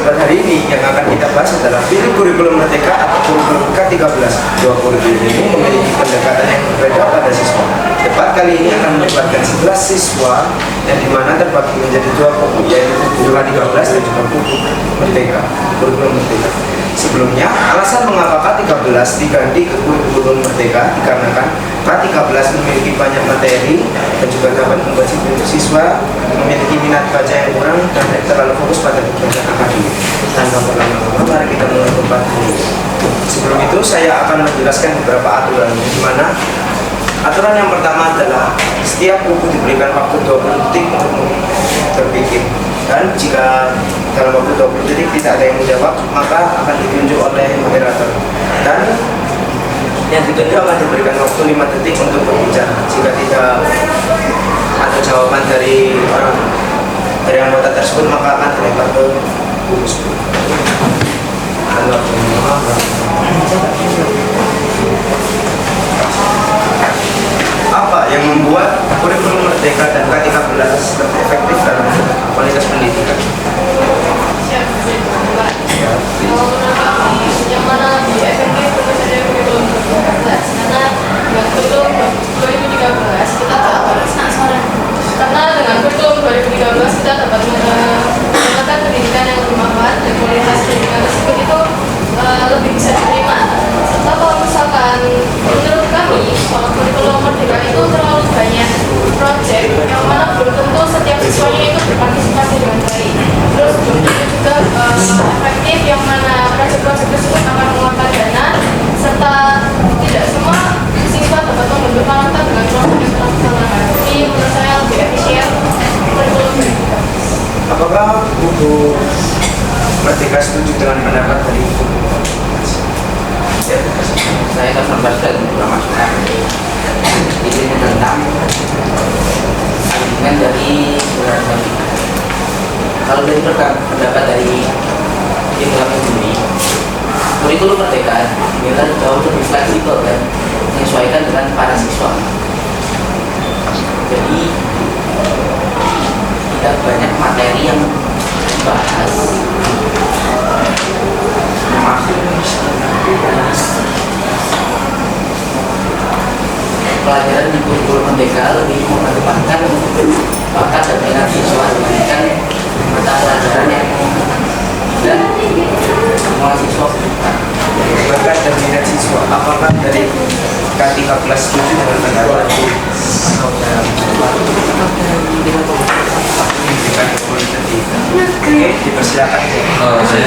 debat hari ini yang akan kita bahas adalah pilih kurikulum merdeka atau kurikulum K13. Dua kurikulum ini memiliki pendekatan yang berbeda pada siswa. Debat kali ini akan melibatkan 11 siswa yang dimana terbagi menjadi dua kubu, yaitu kubu K13 dan juga kubu merdeka, kurikulum merdeka. Sebelumnya, alasan mengapa K13 diganti ke kurikulum merdeka dikarenakan K13 memiliki banyak materi dan juga dapat membuat siswa memiliki minat baca yang kurang dan tidak terlalu fokus pada pembelajaran akademik. Tanpa berlama-lama, mari kita mulai debat dulu. Sebelum itu, saya akan menjelaskan beberapa aturan, di mana aturan yang pertama adalah setiap kubu diberikan waktu 20 detik untuk berpikir, dan jika dalam waktu 20 detik tidak ada yang menjawab, maka akan ditunjuk oleh moderator, dan yang ditunjuk akan diberikan waktu 5 detik untuk berbicara. Jika tidak ada jawaban dari anggota tersebut, maka akan dilempar ke kubu tersebut. Apa yang membuat kurikulum merdeka dan K13 lebih efektif dalam kualitas pendidikan? Yang mana lebih efektif untuk ada kurikulum 2013 karena dengan kurikulum 2013 kita dapat karena dengan kurikulum 2013 kita dapat mendapatkan pendidikan yang lebih manfaat dan kualitas pendidikan tersebut itu lebih bisa diterima. Serta kalau misalkan menurut kami kalau kurikulum merdeka itu terlalu banyak proyek yang mana belum tentu setiap siswanya itu berpartisipasi dengan baik. Terus belum tentu juga efektif yang mana proyek-proyek tersebut akan mengeluarkan dana serta tidak semua siswa dapat membentuk karakter dengan proses yang telah dilaksanakan. Jadi menurut saya lebih efisien kurikulum merdeka. Apakah kubu merdeka setuju dengan pendapat dari kubu? Ya, saya akan membahas beberapa masukan ini tentang argumen dari beberapa. Kalau dari pendapat dari Islam sendiri, kurikulum merdeka dinilai jauh lebih fleksibel dan menyesuaikan dengan para siswa. Jadi tidak banyak materi yang dibahas, pelajaran di kurikulum merdeka lebih mengedepankan bakat dan minat siswa dibandingkan mata pelajaran yang tidak semua siswa bukan. Bakat dan minat siswa, apakah dari K13 setuju dengan pendapat itu? Oke, dipersilakan. Saya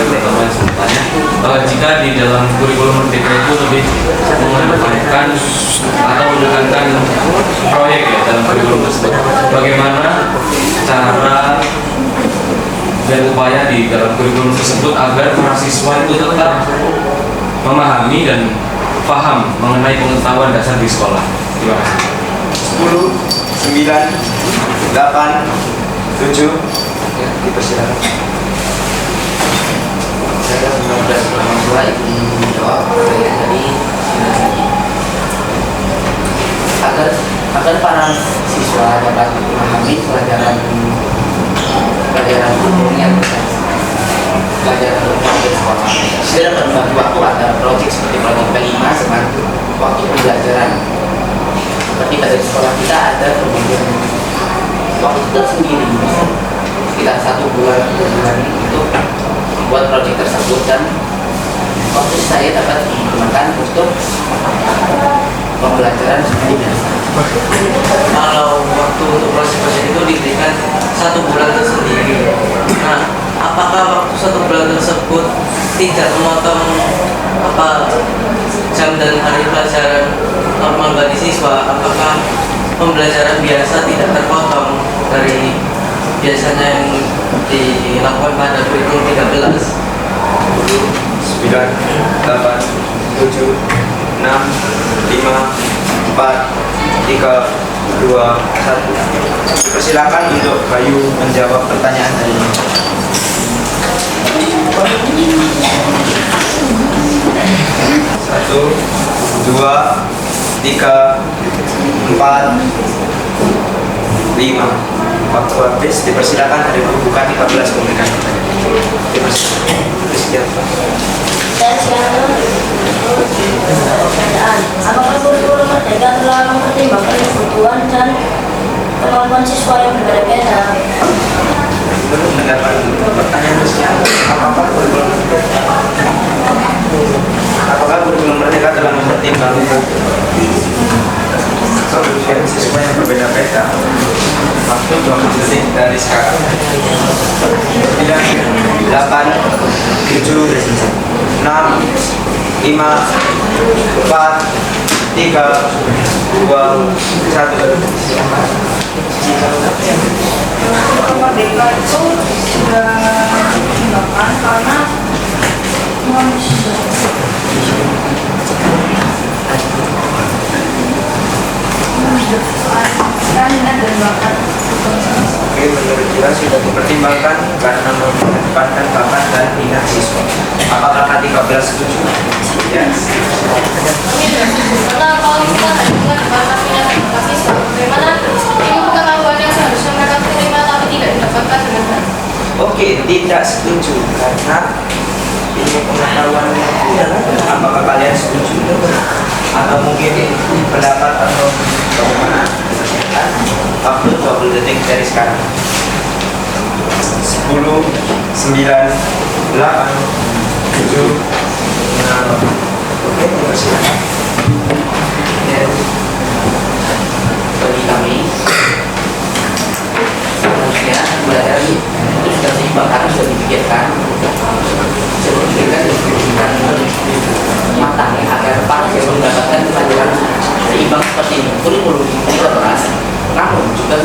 pertama bertanya, jika di dalam kurikulum merdeka itu lebih mengedepankan atau menekankan proyek ya dalam kurikulum tersebut, bagaimana cara dan upaya di dalam kurikulum tersebut agar mahasiswa itu tetap memahami dan paham mengenai pengetahuan dasar di sekolah? Terima kasih. 10, 9, 8, 7, ya, dipersilakan. Saya sudah mulai menjawab pertanyaan dari agar para siswa dapat memahami pelajaran umumnya, pelajaran umum di sekolah. Saya dapat membagi waktu antara proyek seperti proyek P5 dengan waktu pembelajaran. Ketika dari sekolah kita ada kemudian waktu tersendiri, sekitar 1 bulan untuk membuat proyek tersebut, dan waktu saya dapat digunakan untuk pembelajaran seperti biasa. Kalau waktu untuk proses itu diberikan 1 bulan tersendiri, nah apakah waktu 1 bulan tersebut tidak memotong jam dan hari pelajaran normal bagi siswa? Apakah pembelajaran biasa tidak terpotong dari biasanya yang dilakukan pada kurikulum 13? 9, 8, 7, 6, 5, 4, 3, 2, 1. Persilakan untuk Bayu menjawab pertanyaan dari ini. 1, 2, 3, 4, 5. Waktu habis, dipersilakan dari kubu K13 memberikan pertanyaan. dipersiapkan. Dan sekarang pertanyaan, apakah kurikulum merdeka telah mempertimbangkan kebutuhan dan kemampuan siswa yang berbeda-beda? Belum mendapat pertanyaan resmi. Apakah kurikulum merdeka telah mempertimbangkan kebutuhan siswa yang berbeda-beda? Waktu 20 detik dari sekarang. 9, 8, 7, 6, 5, 4, 3, 2, 1. Merdeka itu sudah dipertimbangkan karena dan bakat. Oke, menurut kita sudah dipertimbangkan karena menempatkan bakat dan minat siswa. Apakah K13 setuju? Yes. Karena kalau kita hanya mengenai bakat minat dan bakat siswa, bagaimana ilmu pengetahuan yang seharusnya mereka terima tapi tidak didapatkan dengan baik? Oke, tidak setuju karena ilmu pengetahuan apakah kalian setuju atau mungkin pendapat atau bagaimana? Waktu 20 detik dari sekarang. 10, 9, 8, 7, 6. Oke, persilakan. Bagi kami seharusnya belajar itu sudah seimbang karena sudah dipikirkan matang ya, agar para siswa mendapatkan pelajaran seimbang seperti ini. Kurikulum 13 namun juga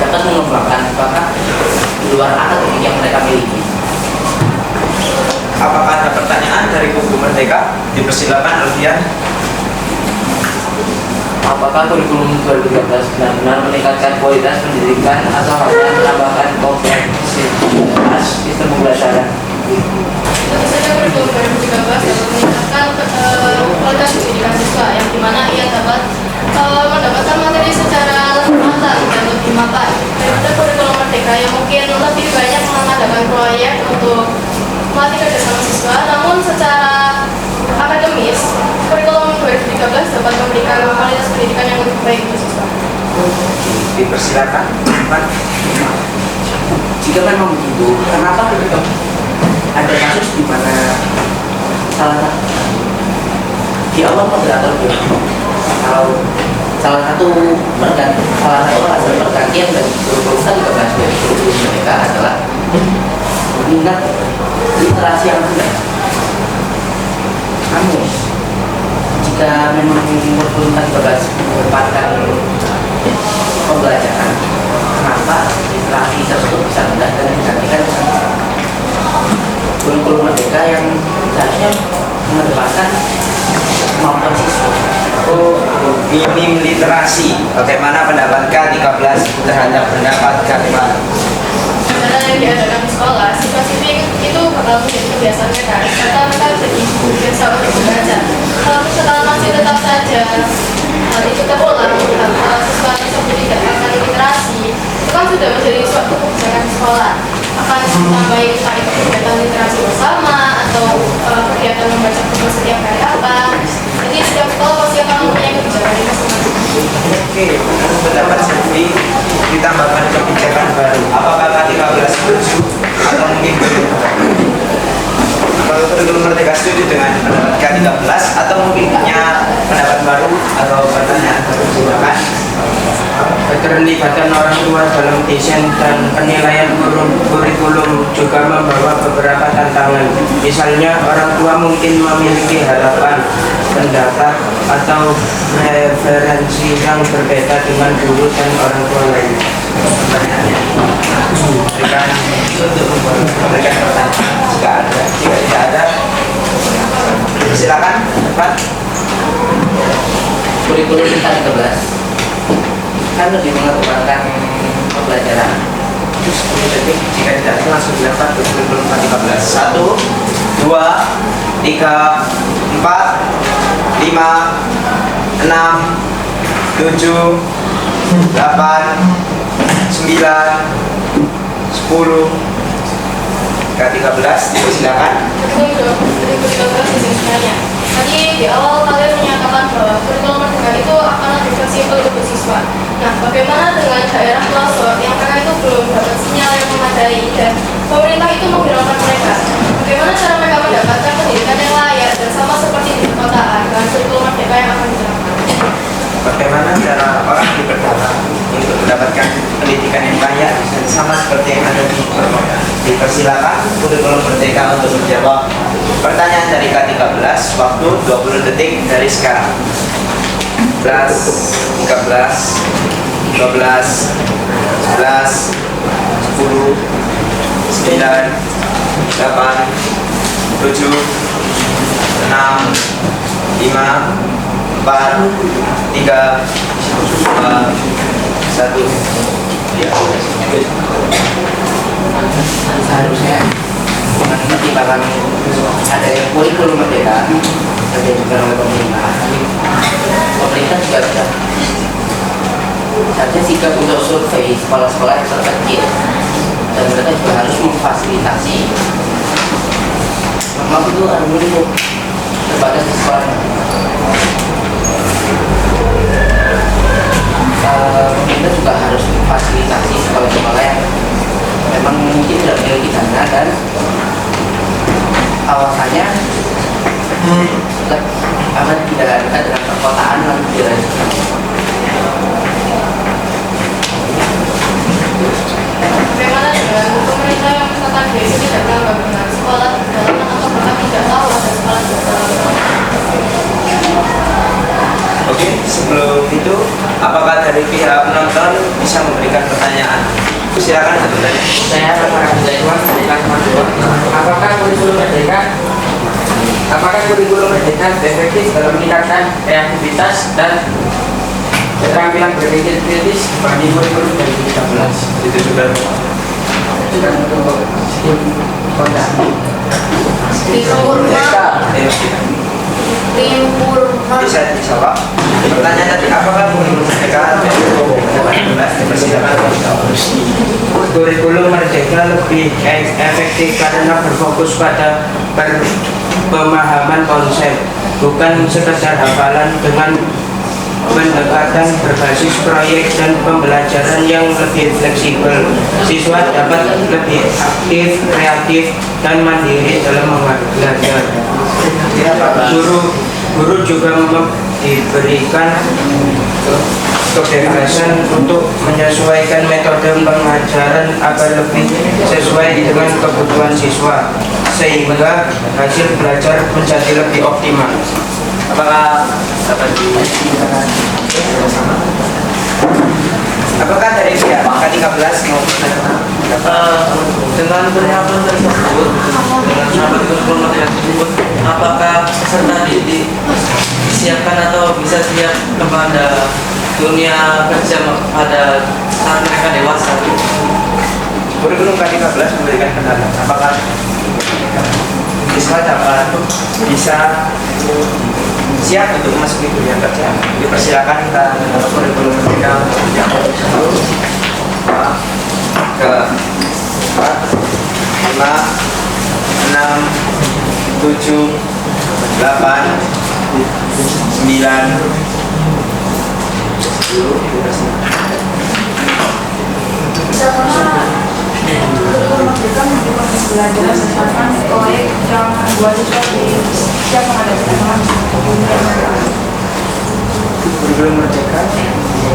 dapat mengembangkan bakat di luar akademik yang mereka miliki. Apakah ada pertanyaan dari kubu Merdeka? Dipersilakan, Alfian. Apakah kurikulum 2013 benar-benar meningkatkan kualitas pendidikan atau hanya menambahkan kompleksitas sistem pembelajaran? Tentu saja kurikulum 2013 dapat meningkatkan kualitas pendidikan siswa, yang dimana ia dapat mendapatkan materi secara matang dan lebih mapan daripada kurikulum merdeka yang mungkin lebih banyak mengadakan proyek untuk melatih kerjasama siswa. Namun secara akademis, kurikulum 2013 dapat memberikan kualitas pendidikan yang lebih baik untuk siswa. Dipersilakan, Pak. Jika memang begitu, kenapa ada kasus di mana salah moderator kalau salah satu pergantian dari kurikulum 13 dari kurikulum mereka adalah minat literasi yang rendah. Namun jika memang kurikulum 13 menempatkan pembelajaran, kenapa literasi tersebut bisa rendah dan digantikan dengan kurikulum merdeka yang seharusnya mengedepankan kemampuan siswa? Oh, minim literasi. Bagaimana pendapat K13 terhadap pendapat K5? Karena yang diadakan di sekolah, siswa-siswi itu bakal menjadi kebiasaan mereka karena mereka jadi biasa untuk belajar. Kalau misalkan masih tetap saja hal itu terulang, siswa tersebut tidak akan literasi, itu kan sudah menjadi suatu kebijakan sekolah. Akan ditambahin entah itu kegiatan literasi bersama atau kegiatan membaca buku setiap hari apa. Jadi setiap sekolah pasti akan mempunyai kebijakan yang masing-masing. Oke, menurut pendapat Silvi ditambahkan kebijakan baru. Apakah K13 setuju atau mungkin belum? Apakah kurikulum merdeka setuju dengan pendapat K13 atau mungkin punya pendapat baru atau pertanyaan baru? Silakan. Keterlibatan orang tua dalam desain dan penilaian kurikulum juga membawa beberapa tantangan. Misalnya, orang tua mungkin memiliki harapan, pendapat, atau referensi yang berbeda dengan guru dan orang tua lain. Pertanyaannya berikan untuk memberikan pertanyaan jika ada. Jika tidak ada, silakan. Pak. Kurikulum 13 kan lebih mengedepankan pembelajaran. Terus 10 detik, jika tidak ada langsung dilempar ke kurikulum K13. 1, 2, 3, 4, 5, 6, 7, 8, 9, 10, 11, K13, silakan. Kurikulum 2013 sebenarnya. Tadi di awal kalian menyatakan bahwa kurikulum merdeka itu akan lebih fleksibel untuk siswa. Nah, bagaimana dengan daerah pelosok yang mereka itu belum dapat sinyal yang memadai dan pemerintah itu menghiraukan mereka? Bagaimana cara mereka mendapatkan pendidikan yang layak dan sama seperti di perkotaan dengan kurikulum merdeka yang akan diterapkan? Bagaimana cara orang di pedalaman untuk mendapatkan pendidikan yang layak dan sama seperti yang ada di perkotaan? Dipersilakan kurikulum merdeka untuk menjawab pertanyaan dari K13. Waktu 20 detik dari sekarang. 11, 13, 12, 11, 10, 9, 8, 7, 6, 5, 4, 3, 2, 1. Ya, Seharusnya dengan pertimbangan adanya kurikulum merdeka yang diajukan oleh pemerintah, pemerintah juga sudah seharusnya sikap untuk survei sekolah-sekolah yang terkecil, dan mereka juga harus memfasilitasi memang itu alumni terbatas di sekolah. Pemerintah juga harus memfasilitasi sekolah-sekolah yang memang mungkin tidak memiliki dana dan awasannya akan tidak dekat dengan perkotaan dan dirasakan. Bagaimana dengan pemerintah yang misalkan dia itu tidak tahu bagaimana sekolah di pedalaman atau bahkan tidak tahu ada sekolah di pedalaman? Oke, sebelum itu, apakah dari pihak penonton bisa memberikan pertanyaan? Silakan satu tanya. Saya apakah kurikulum merdeka efektif dalam meningkatkan kreativitas dan keterampilan berpikir kritis dibanding kurikulum 2013? Itu sudah. Bisa dijawab. Pertanyaan tadi, apakah kurikulum merdeka dipersilakan? Kurikulum merdeka lebih efektif karena berfokus pada pemahaman konsep, bukan sekedar hafalan, dengan pendekatan berbasis proyek dan pembelajaran yang lebih fleksibel. Siswa dapat lebih aktif, kreatif, dan mandiri dalam belajar. Guru juga diberikan kebebasan untuk menyesuaikan metode pengajaran agar lebih sesuai dengan kebutuhan siswa, sehingga hasil belajar menjadi lebih optimal. Apakah dapat dijelaskan bersama? Apakah dari pihak K13 mau Dengan penerapan tersebut, dengan penerapan kurikulum merdeka tersebut, apakah peserta didik disiapkan atau bisa siap kepada dunia kerja pada saat mereka dewasa? kurikulum K13 memberikan kendala? Apakah siswa dapat bisa siap untuk memasuki dunia kerja? Dipersilakan kita kurikulum merdeka untuk menjawab. Ke 4, 5, 6, 7, 8, 9, kurikulum merdeka menunjukkan pembelajaran berdasarkan proyek yang membuat siswa siap menghadapi tantangan dunia nyata. kurikulum merdeka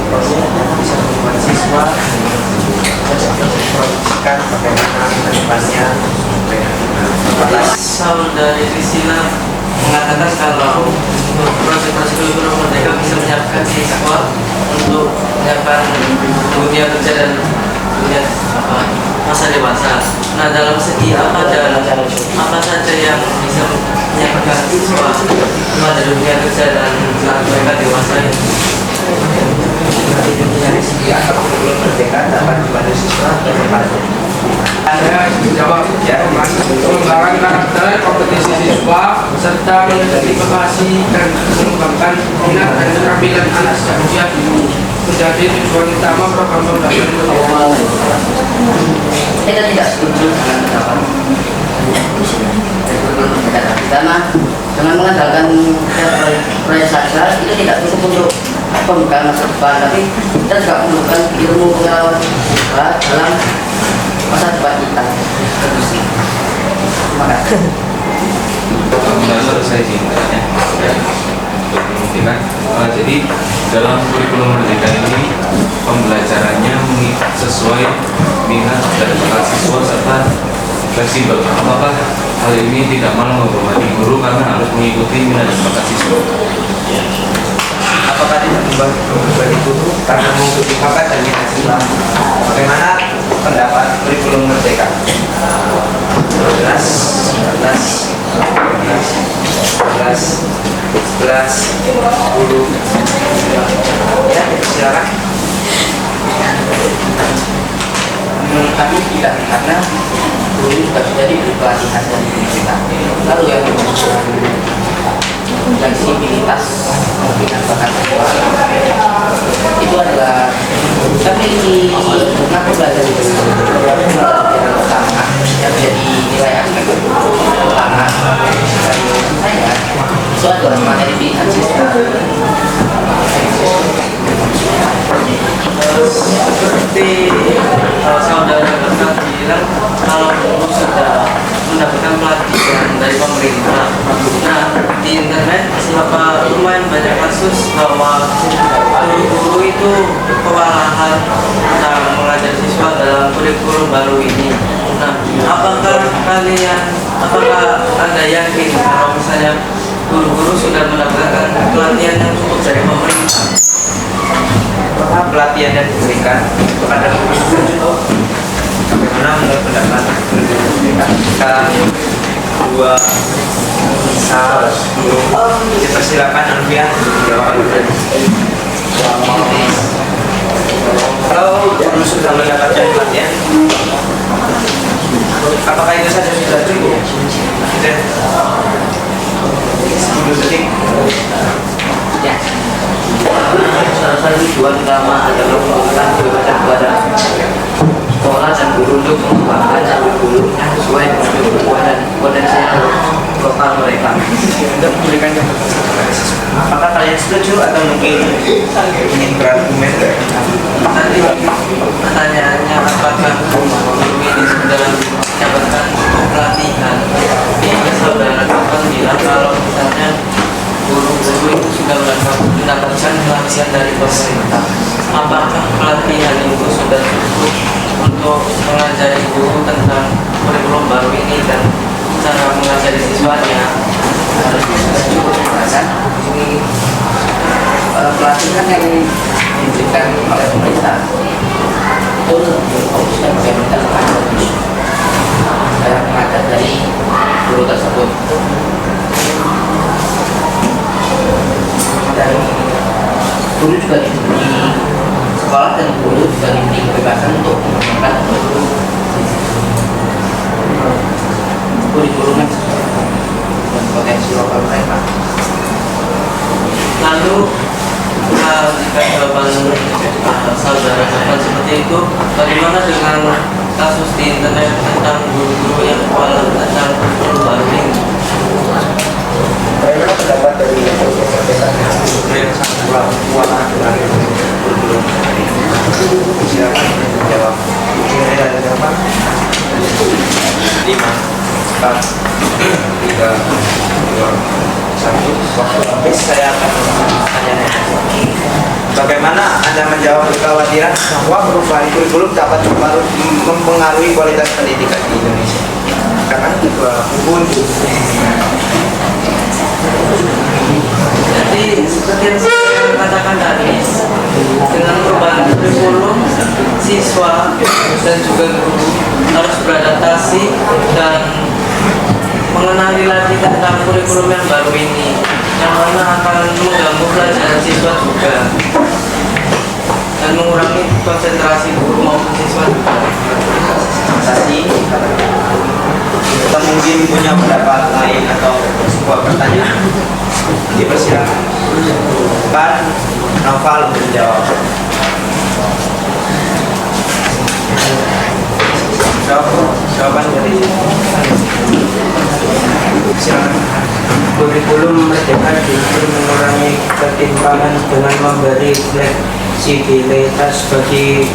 proyek yang bisa membuat siswa memproduksikan bagaimana kedepannya. Saul dari Priscilla mengatakan kalau proses kurikulum merdeka bisa menyiapkan siswa untuk menyiapkan dunia kerja dan dunia masa dewasa. Nah, dalam segi apa saja yang bisa menyiapkan siswa pada dunia kerja dan saat mereka dewasa ini? Dari segi apa kurikulum merdeka dapat membantu siswa ke depannya? Saya jawab Ya, pengembangan karakter kompetisi siswa serta mengidentifikasi dan mengembangkan minat dan keterampilan anak sejak usia dini menjadi tujuan utama program pembelajaran budaya. Kita tidak setuju dengan pendapat karena dengan mengandalkan proyek saja itu tidak cukup untuk pembekalan masa depan, tapi kita juga membutuhkan ilmu pengetahuan dalam masa depan kita. Terima kasih. Selesai sih ya. Jadi dalam kurikulum merdeka ini pembelajarannya sesuai minat dan bakat siswa serta fleksibel. Apakah hal ini tidak malah membebani guru karena harus mengikuti minat dan bakat siswa? Apakah tidak membebani guru karena mengikuti bakat dan minat siswa? Bagaimana pendapat kurikulum merdeka? 12, 13, 11, 10. Ya, silakan. Menurut kami tidak, karena guru juga sudah diberi pelatihan dari pemerintah. Lalu yang fleksibilitas minat bakat siswa itu adalah kami mengaku belajar itu pelajaran utama yang menjadi nilai aspek utama dari saya itu adalah materi pilihan siswa. Seperti saudara pernah bilang, kalau guru sudah mendapatkan pelatihan dari pemerintah, nah di internet lumayan banyak kasus bahwa guru-guru itu kewalahan dalam mengajar siswa dalam kurikulum baru ini. Nah, apakah Anda yakin kalau misalnya guru-guru sudah mendapatkan pelatihan yang cukup dari pemerintah? Apakah pelatihan yang diberikan kepada guru bagaimana menurut pendapat kita dua guru dipersilakan Alfian menjawab. Kalau guru sudah mendapatkan pelatihan, apakah itu saja sudah cukup? 10 detik. Ya. Salah satu tujuan utama adalah memberikan kebebasan kepada sekolah dan guru untuk mengembangkan kurikulum sesuai dengan kebutuhan dan potensi lokal mereka. Untuk memberikan kebebasan kepada siswa. Apakah kalian setuju atau mungkin ingin berargumen? Tadi pertanyaannya apakah guru ini sudah mendapatkan pelatihan? Ini saudara Kapan bilang kalau misalnya guru-guru itu sudah mendapatkan pelatihan dari pemerintah. Apakah pelatihan itu sudah cukup untuk mengajari guru tentang kurikulum baru ini dan cara mengajari siswanya? Harusnya sudah cukup kan? Ini pelatihan yang diberikan oleh pemerintah itu fokusnya bagaimana mengajar cara mengajar dari guru tersebut. Dan guru juga diberi sekolah dan guru juga diberi kebebasan untuk mengembangkan kurikulum yang sesuai dengan potensi lokal mereka. Lalu jika jawaban saudara Kapan seperti itu, bagaimana dengan kasus di internet tentang guru-guru yang kewalahan tentang kurikulum baru ini? Bagaimana pendapat dari silakan menjawab. Kira-kira ada berapa? 5, 4, 3, 2, 1. Waktu habis saya akan tanya. Bagaimana Anda menjawab kekhawatiran bahwa perubahan kurikulum dapat mempengaruhi kualitas pendidikan di Indonesia? Karena kedua buku Jadi seperti yang saya katakan tadi, dengan perubahan kurikulum, siswa dan juga guru harus beradaptasi dan mengenali lagi tentang kurikulum yang baru ini, yang mana akan mengganggu pelajaran siswa juga dan mengurangi konsentrasi guru maupun siswa juga. Terima kasih. Atau mungkin punya pendapat lain atau sebuah pertanyaan? Dipersilakan. Kan Noval menjawab. Jawaban dari silakan. Kurikulum Merdeka justru mengurangi ketimpangan dengan memberi fleksibilitas bagi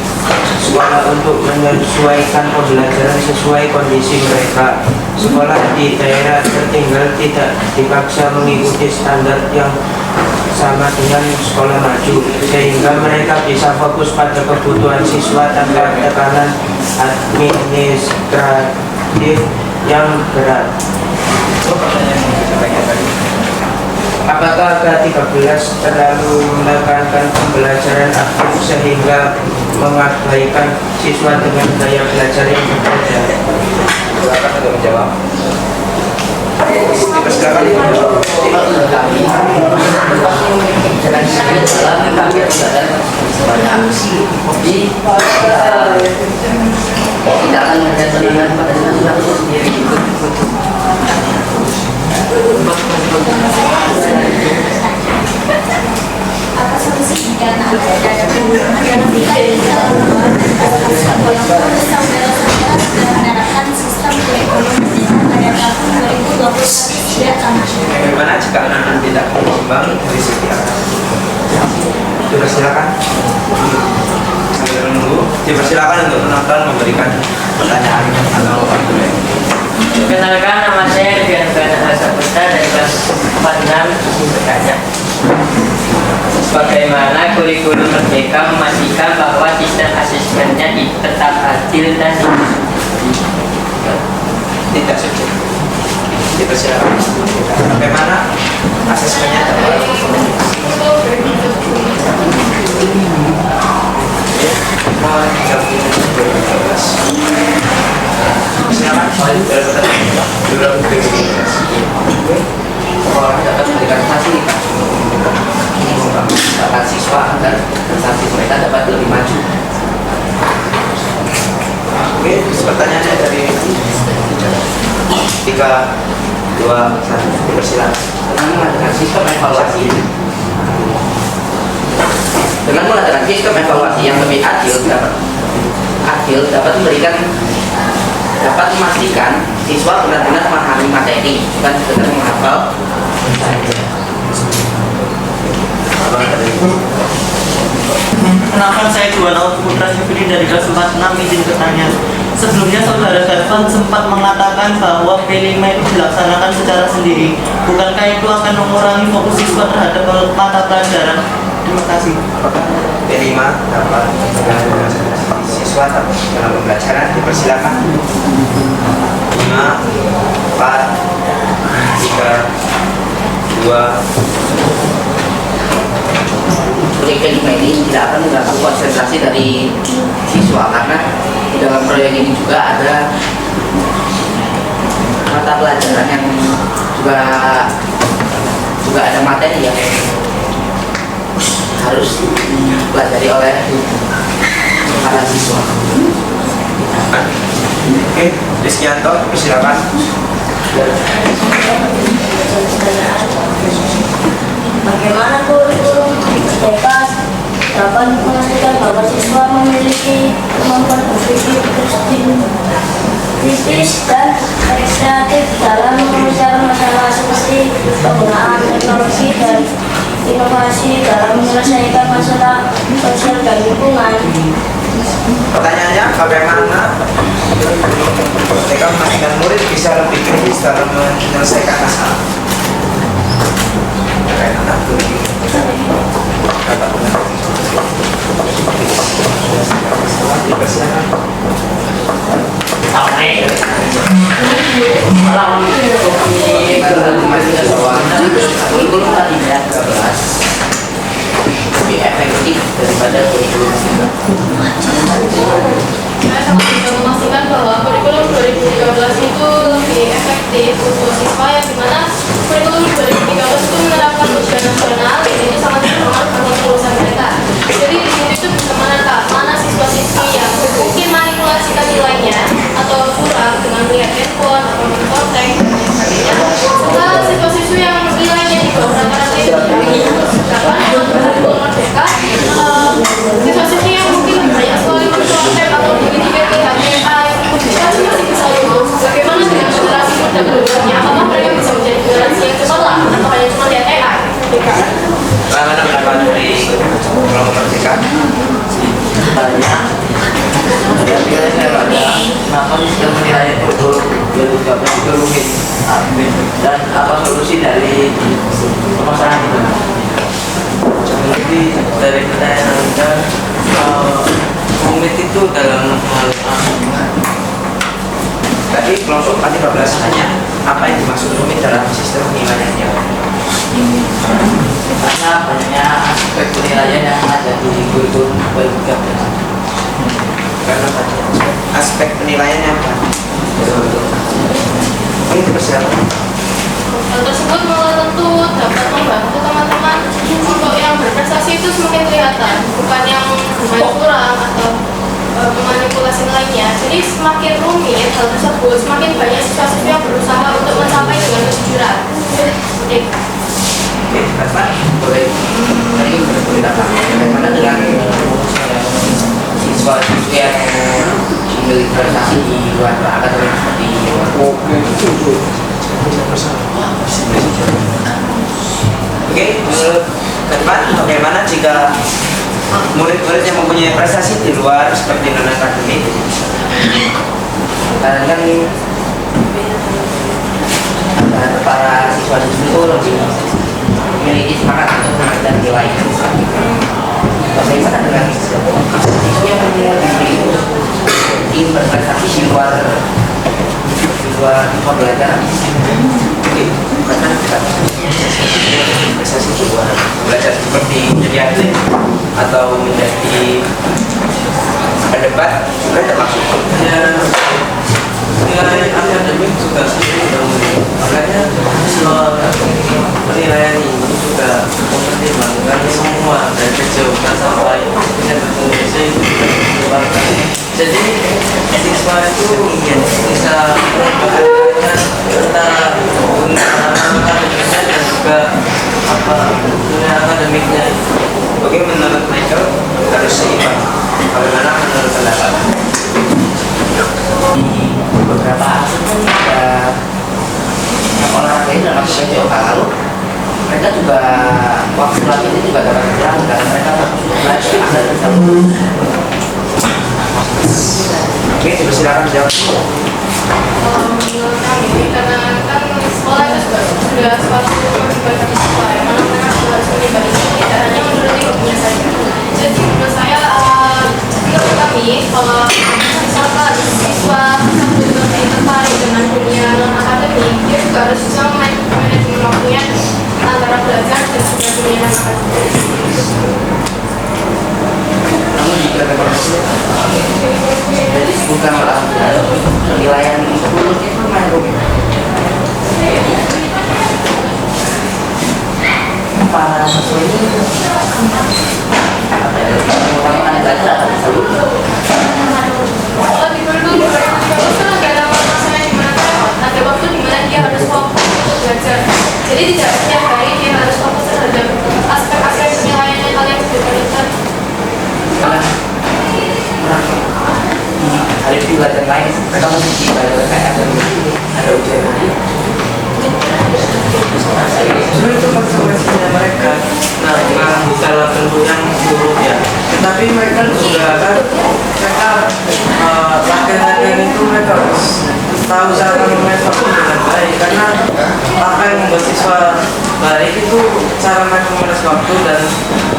sekolah untuk menyesuaikan pembelajaran sesuai kondisi mereka. Sekolah di daerah tertinggal tidak dipaksa mengikuti standar yang sama dengan sekolah maju, sehingga mereka bisa fokus pada kebutuhan siswa tanpa tekanan administratif yang berat. Apakah K13 terlalu menekankan pembelajaran aktif sehingga mengabaikan siswa dengan gaya belajar yang berbeda? Silakan untuk menjawab. Dipersilakan menjawab. Tidak akan menjadikan pada siswa itu sendiri. Apa solusi jika ada perubahan yang tidak menerapkan sistem kurikulum pada tahun 2021 tidak sama? Bagaimana jika anak-anak tidak seimbang dari segi akademik? Dipersilakan. Sambil menunggu, dipersilakan untuk penonton memberikan pertanyaan atau argumen. Kenalkan, nama saya Rian Gana Saputra dari kelas 46 di bertanya. Bagaimana kurikulum Merdeka memastikan bahwa sistem asesmennya tetap adil dan Tidak subjektif. Dipersilakan. Bagaimana asesmennya dapat? Mohon dijawab di 2013. Silakan. Sekolah dapat memberikan fasilitas dapat siswa agar prestasi mereka dapat lebih maju. Oke, pertanyaannya dari 3, 2, 1. Dipersilakan. Dengan mengadakan sistem evaluasi yang lebih adil dapat memastikan siswa benar-benar memahami materi, bukan sekedar menghafal. Kenalkan, saya Juwana Putra Syafiri dari kelas 46. Izin bertanya. Sebelumnya saudara Darvan sempat mengatakan bahwa P5 itu dilaksanakan secara sendiri. Bukankah itu akan mengurangi fokus siswa terhadap mata pelajaran? Terima kasih. P5 dapat mengganggu siswa dalam pembelajaran. Dipersilakan. 5, 4, 3, 2. Kurikulum ini tidak akan mengganggu konsentrasi dari siswa karena di dalam proyek ini juga ada mata pelajaran yang juga ada materi yang harus dipelajari oleh para siswa. Oke, Rizkyanto, silakan. Bagaimana kurikulum Merdeka dapat memastikan bahwa siswa memiliki kemampuan berpikir kritis dan kreatif dalam menyelesaikan masalah seperti penggunaan teknologi dan inovasi dalam menyelesaikan masalah sosial dan lingkungan? Pertanyaannya, bagaimana mereka memastikan murid bisa lebih kritis dalam menyelesaikan masalah? Bagaimana Kurikulum K13 lebih efektif daripada kurikulum sebelumnya. Saya sangat bisa memastikan bahwa kurikulum 2013 itu lebih efektif untuk siswa, yang dimana kurikulum 2013 itu menerapkan ujian nasional, dan ini sangat berpengaruh pada kelulusan mereka. Jadi di situ itu bisa menentukan mana siswa-siswi yang mungkin manipulasikan nilainya atau kurang dengan melihat handphone atau Bagaimana pendapat dari kelompok Merdeka? Banyak. Kemudian saya baca kenapa sistem penilaian kurikulum 2013 itu rumit dan apa solusi dari permasalahan itu? Jadi dari pertanyaan Anda, rumit itu dalam hal Tadi kelompok K13 tanya apa yang dimaksud rumit dalam sistem penilaiannya? karena banyaknya aspek penilaian yang ada di kurikulum 2013. Karena tadi aspek penilaiannya apa? Oke, dipersilakan. Hal tersebut belum tentu dapat membantu teman-teman untuk yang berprestasi itu semakin kelihatan, bukan yang bermain kurang atau memanipulasi lainnya. Jadi semakin rumit hal tersebut, semakin banyak siswa-siswi yang berusaha untuk mencapai dengan kejujuran. Oke, Pak, boleh. Tadi boleh datang. Bagaimana dengan siswa-siswi yang memiliki prestasi di luar akademik seperti Oke, menurut Kedepan, bagaimana jika murid-murid yang mempunyai prestasi di luar seperti non-akademik, kadang kan para siswa-siswi itu lebih memiliki semangat untuk mengajar nilai. Bagaimana dengan siswa yang ingin berprestasi di luar pembelajaran? Karena kita prestasi di luar belajar seperti menjadi atlet atau menjadi pendebat juga termasuk. Ya, nilai akademik juga makanya soal penilaian ini juga mempertimbangkan semua dari kecil sampai tingkat Indonesia itu juga dipertimbangkan. Jadi siswa itu bisa mempertimbangkan antara dunia akademiknya dan juga dunia akademiknya. Oke, menurut Michael harus seimbang. Bagaimana menurut pendapat? Di beberapa ada olahraga ini dalam sejauh lalu mereka juga waktu latihan itu juga dapat berjalan karena mereka belajar ada tersebut. Oke, silakan jawab. Menurut kami, karena kan sekolah itu sudah suatu kewajiban siswa, yang mana mereka juga harus melibatkan tidak hanya menuruti hobinya saja. Jadi menurut saya, menurut kami, kalau misalkan siswa tersebut lebih tertarik dengan dunia non akademik, dia juga harus bisa manajemen waktunya antara belajar dan juga dunia non akademik. Namun jika bukan penilaian kurikulum itu main rumit. Para siswa ini mengutamakan belajar akan selalu Kalau di kurikulum kan ada masa yang dimana ada waktu dimana dia harus fokus untuk belajar. Jadi tidak setiap hari dia harus fokus terhadap aspek-aspek penilaian yang kalian berikan. hari itu belajar lain, mereka mesti belajar kayak ada ujian hari. Sebenarnya itu konsekuensinya mereka. Nah, dalam bentuk yang buruk ya. Tetapi mereka juga kan, mereka latihan itu mereka harus tahu cara memanfaatkan dengan baik. Karena apa yang membuat siswa baik itu cara mereka mengurus waktu dan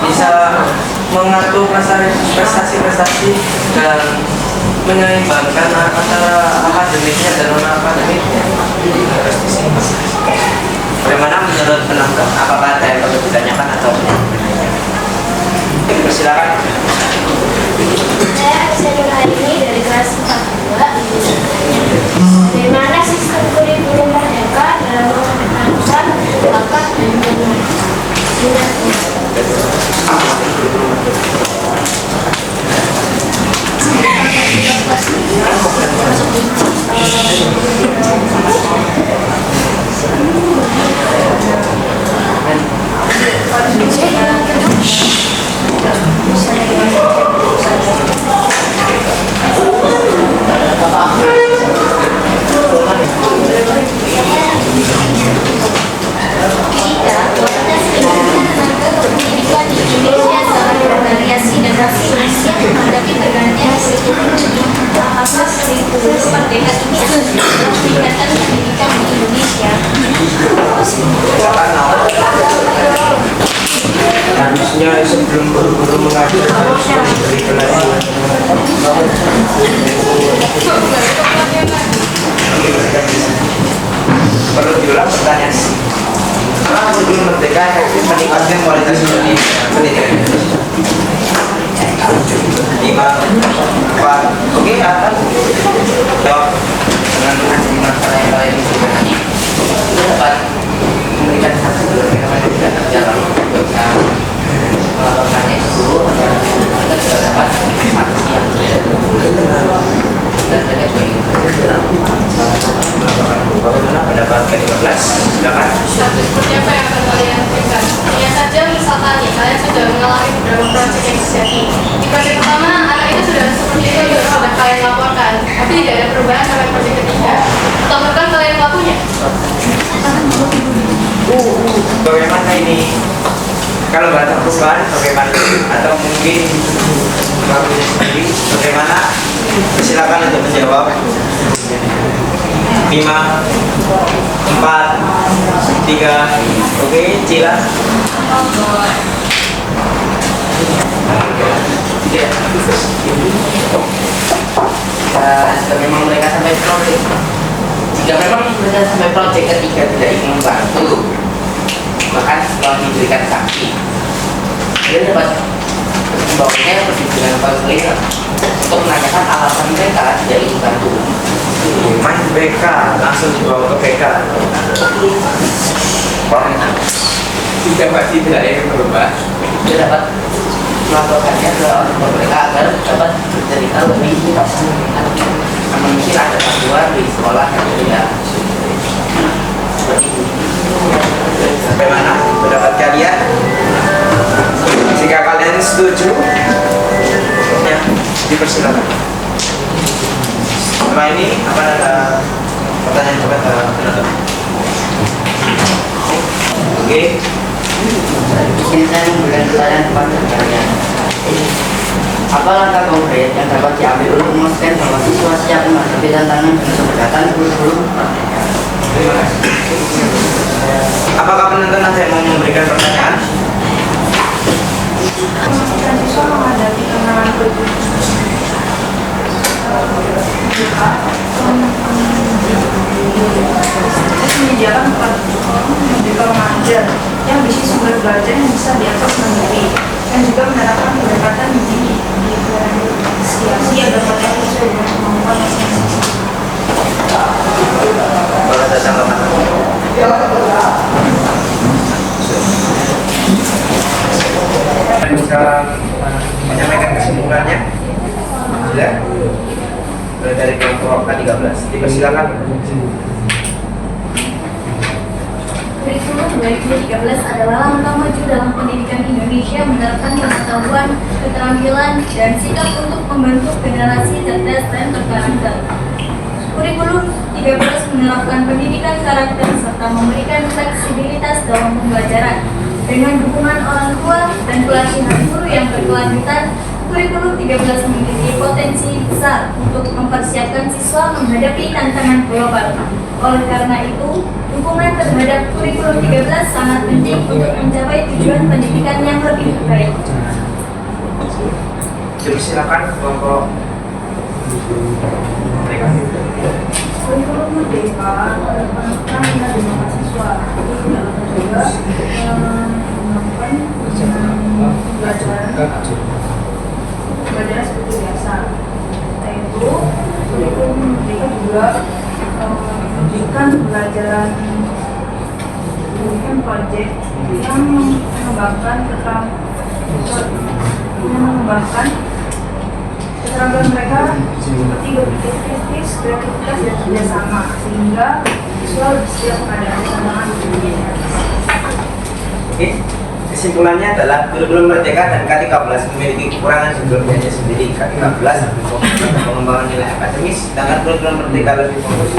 bisa mengatur prestasi-prestasi dan menyeimbangkan antara akademiknya dan non akademiknya. Bagaimana menurut penonton? Apakah ada yang perlu ditanyakan atau silakan. Saya Senur Haini dari kelas 42. Bagaimana sistem kurikulum Merdeka dalam mengembangkan bakat dan minat? Perlu diulang pertanyaan. Kenapa kurikulum merdeka efektif meningkatkan kualitas pendidikan Indonesia? 5, 4, oke, atas jawab Dengan menghadapi masalah yang lain itu dapat memberikan sanksi bagaimana tidak terjalan untuk melakukannya itu agar kita juga dapat sanksi yang dan banyak bagaimana pendapat ke-15? Silakan. Seperti apa yang akan kalian berikan? Hanya saja misalkan nih, kalian sudah mengalami beberapa proyek yang terjadi. Di proyek pertama, anak itu sudah seperti itu yang sudah kalian laporkan, tapi tidak ada perubahan sampai proyek ketiga. Laporkan kalian pelakunya. Bagaimana ini? Kalau nggak ada perubahan, bagaimana? Atau mungkin pelakunya sendiri, bagaimana? Silakan untuk menjawab. 5, 4, 3, oke, Cila. Jika memang mereka sampai proyek, ketiga tidak ingin membantu, maka setelah diberikan sanksi, dia dapat membawanya pergi dengan konseling untuk menanyakan alasan mereka tidak ingin bantu. Main BK, langsung dibawa ke BK. Jika masih tidak ingin berubah, Dia dapat melaporkannya ke orang tua mereka agar dapat bercerita lebih namun mungkin ada panduan di sekolah yang tidak seperti itu. bagaimana pendapat kalian? Jika kalian setuju, ya, dipersilakan. Setelah ini apa ada pertanyaan coba penutup? Oke. Di sini saya memberikan pertanyaan kepada kalian. Apa langkah konkret yang dapat diambil untuk memastikan bahwa siswa siap menghadapi tantangan dan keberkatan kurikulum merdeka? Terima kasih. Apakah penonton ada yang mau memberikan pertanyaan? Memastikan siswa menghadapi tantangan kurikulum menyediakan tempat menjaga mengajar yang berisi sumber belajar yang bisa diakses mandiri dan juga menerapkan pendekatan diferensiasi agar mereka sesuai dengan kemampuan masing-masing. Boleh saya tambahkan? Bisa menyampaikan kesimpulannya? Ya. Dari kelompok K13, dipersilakan. Kurikulum 2013 adalah langkah maju dalam pendidikan Indonesia menerapkan pengetahuan, keterampilan, dan sikap untuk membentuk generasi cerdas dan berkarakter. Kurikulum 13 menerapkan pendidikan karakter serta memberikan fleksibilitas dalam pembelajaran. Dengan dukungan orang tua dan pelatihan guru yang berkelanjutan, kurikulum 13 memiliki potensi besar untuk mempersiapkan siswa menghadapi tantangan global. Oleh karena itu, dukungan terhadap kurikulum 13 sangat penting untuk mencapai tujuan pendidikan yang lebih baik. Silakan kelompok mereka. Kurikulum merdeka menekankan minat dan mahasiswa untuk juga melakukan pembelajaran seperti biasa. Yaitu kurikulum merdeka juga memberikan pembelajaran proyek yang mengembangkan keterampilan mereka seperti berpikir kritis, kreativitas, dan kerjasama sehingga siswa lebih siap menghadapi tantangan dunia. Oke, kesimpulannya adalah kurikulum merdeka dan K13 memiliki kekurangan dan kelebihannya sendiri. K13 lebih fokus pada pengembangan nilai akademis, sedangkan kurikulum merdeka lebih fokus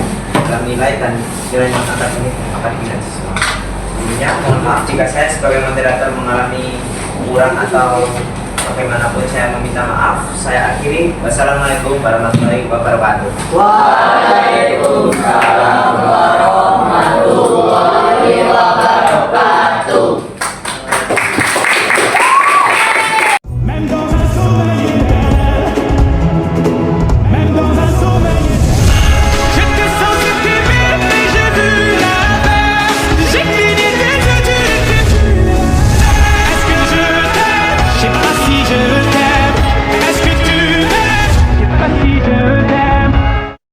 dalam nilai dan nilai non akademik dan siswa. Sebelumnya, mohon maaf jika saya sebagai moderator mengalami kurang atau bagaimanapun saya meminta maaf. Saya akhiri. Wassalamualaikum warahmatullahi wabarakatuh. Waalaikumsalam warahmatullahi wabarakatuh.